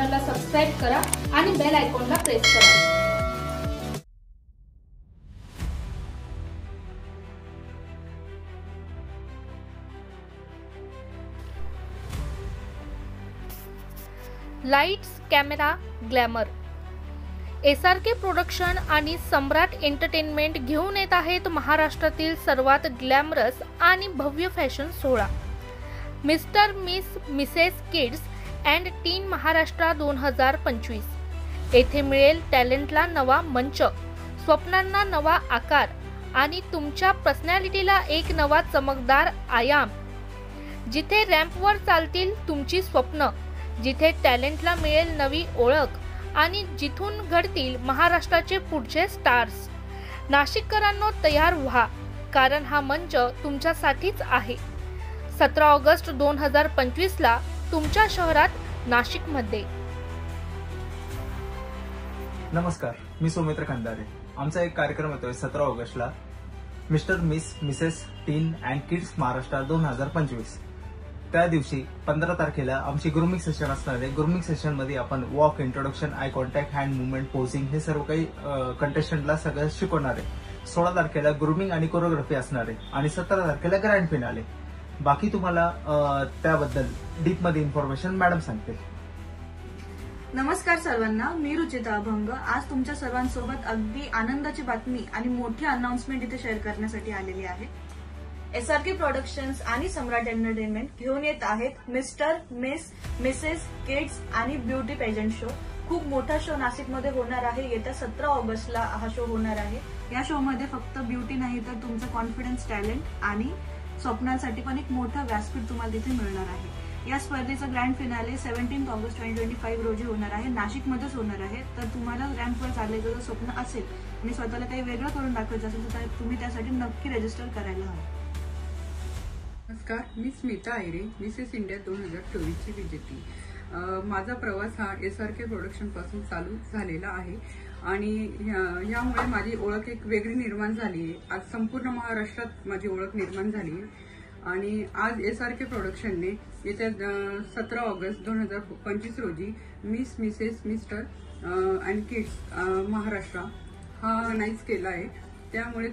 चॅनलला सबस्क्राइब करा आणि बेल आयकॉनला प्रेस करा। Lights camera glamour. SRK production आणि सम्राट एंटरटेनमेंट घेऊन येत आहेत महाराष्ट्रातील सर्वात ग्लॅमरस आणि भव्य फॅशन सोहळा Mr Miss Mrs kids and teen Maharashtra 2025। येथे मिळेल टॅलेंटला नवा मंच, स्वप्नांना नवा आकार आणि तुमच्या पर्सनॅलिटीला एक नवा चमकदार आयाम। जिथे रॅम्पवर चालतील तुमची स्वप्न, जिथे टॅलेंटला मिळेल नवी ओळख आणि जिथून घडतील महाराष्ट्राचे पुढचे स्टार्स। नाशिककरांनो तयार व्हा, कारण हा मंच तुमच्यासाठीच आहे। 17 ऑगस्ट 2025 ला तुमच्या शहरात नाशिकमध्ये। नमस्कार, मी सौमित्र खंदारे। आमचा एक कार्यक्रम होतोय 17 ऑगस्टला, mister Miss Mrs tin and kids Maharashtra 2025। त्या दिवशी 15 तारखेला आमची ग्रूमिंग सेशन असणार आहे। ग्रूमिंग सेशन मध्ये आपण walk, introduction, eye contact, hand movement, posing हे सर्व काही कंटेस्टंटला सगळं शिकवणार आहे। 16 तारखेला ग्रूमिंग आणि कोरिओग्राफी असणार आहे आणि 17 तारखेला ग्रँड फिनाले। बाकी तुम्हाला त्याबद्दल डीप मध्ये इन्फॉर्मेशन मॅडम सांगते। नमस्कार सर्वांना, मी रुचिता अभंग आज तुमच्या सर्वांसोबत अगदी आनंदाची बातमी आणि मोठी अनाउन्समेंट इथे शेअर करण्यासाठी आलेली आहे। SRK प्रोडक्शन्स आणि सम्राट एंटरटेनमेंट घेऊन येत आहेत मिस्टर मिस मिसेस किड्स आणि ब्युटी पेजंट शो। खूप मोठा शो नाशिकमध्ये होणार आहे। येत्या 17 ऑगस्टला हा शो होणार आहे। या शो मध्ये फक्त ब्युटी नाही तर तुमचं कॉन्फिडन्स, टॅलेंट आणि स्वप्नांसाठी पण एक मोठं व्यासपीठ तुम्हाला तिथे मिळणार आहे। या स्पर्धेचा ग्रँड फिनाले 17 ऑगस्ट 2025 रोजी होणार आहे। नाशिकमध्येच होणार आहे। तर तुम्हाला रॅम्पवर चालायचं जर स्वप्न असेल आणि स्वतःला काही वेगळं करून दाखवायचं असेल तर तुम्ही त्यासाठी नक्की रजिस्टर करायला हवं। नमस्कार, मी स्मिता आयरे, मिसेस इंडिया 2024 ची विजेती। माझा प्रवास हा SRK प्रोडक्शन पासून चालू झालेला आहे आणि यामुळे माझी ओळख एक वेगळी निर्माण झाली आहे। आज संपूर्ण महाराष्ट्रात माझी ओळख निर्माण झाली आहे आणि आज SRK प्रोडक्शनने येत्या 17 ऑगस्ट 2025 रोजी miss Mrs mister and kids Maharashtra हा ऑर्गनाइज केला आहे। त्यामुळे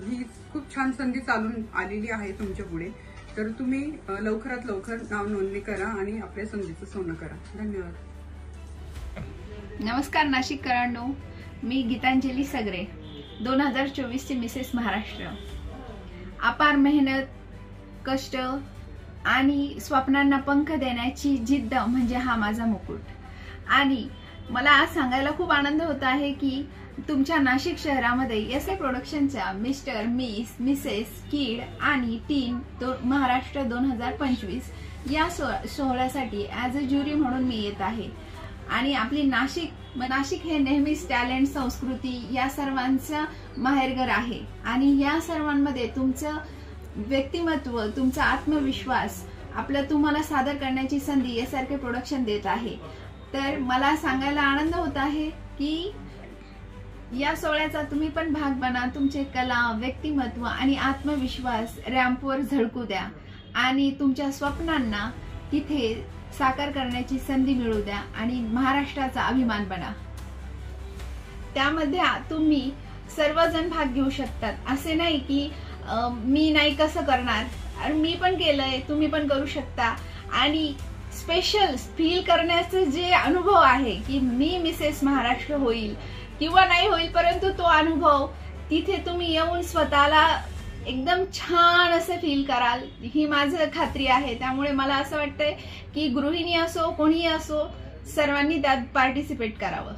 ही खूप छान संधी चालून आलेली आहे तुमच्या पुढे। तर तुम्ही लवकरात लवकर नाव नोंदणी करा आणि आपल्या संधीचं सोनं करा। धन्यवाद। नमस्कार नाशिककरांनो, मी गीतांजली सगरे 2024 ची मिसेस महाराष्ट्र। अपार मेहनत, कष्ट आणि स्वप्नांना पंख देण्याची जिद्द म्हणजे हा माझा मुकुट। आणि मला आज सांगायला खूप आनंद होत आहे की तुमच्या नाशिक शहरामध्ये SRK प्रोडक्शनच्या मिस्टर मिस मिसेस किड आणि टीन महाराष्ट्र 2025 या सोहळ्यासाठी ॲज अ ज्युरी म्हणून मी येत आहे। आणि आपली नाशिक हे नेहमीच टॅलेंट, संस्कृती या सर्वांचं माहेरघर आहे आणि या सर्वांमध्ये तुमचं व्यक्तिमत्व, तुमचा आत्मविश्वास आपलं तुम्हाला सादर करण्याची संधी SRK प्रोडक्शन देत आहे। तर मला सांगायला आनंद होत आहे की या सोहळ्याचा तुम्ही पण भाग बना। तुमचे कला, व्यक्तिमत्व आणि आत्मविश्वास रॅम्पवर झळकू द्या आणि तुमच्या स्वप्नांना तिथे साकार करण्याची संधी मिळू द्या आणि महाराष्ट्राचा अभिमान बना। त्यामध्ये तुम्ही सर्वजण भाग घेऊ शकतात। असे नाही की मी नाही कसं करणार, आणि मी पण केलंय, तुम्ही पण करू शकता। आणि स्पेशल फील करण्याचं जे अनुभव आहे की मी मिसेस महाराष्ट्र होईल किंवा नाही होईल, परंतु तो अनुभव तिथे तुम्ही येऊन स्वतःला एकदम छान असं फील कराल ही माझी खात्री आहे। त्यामुळे मला असं वाटतंय की गृहिणी असो कोणीही असो सर्वांनी त्यात पार्टिसिपेट करावं।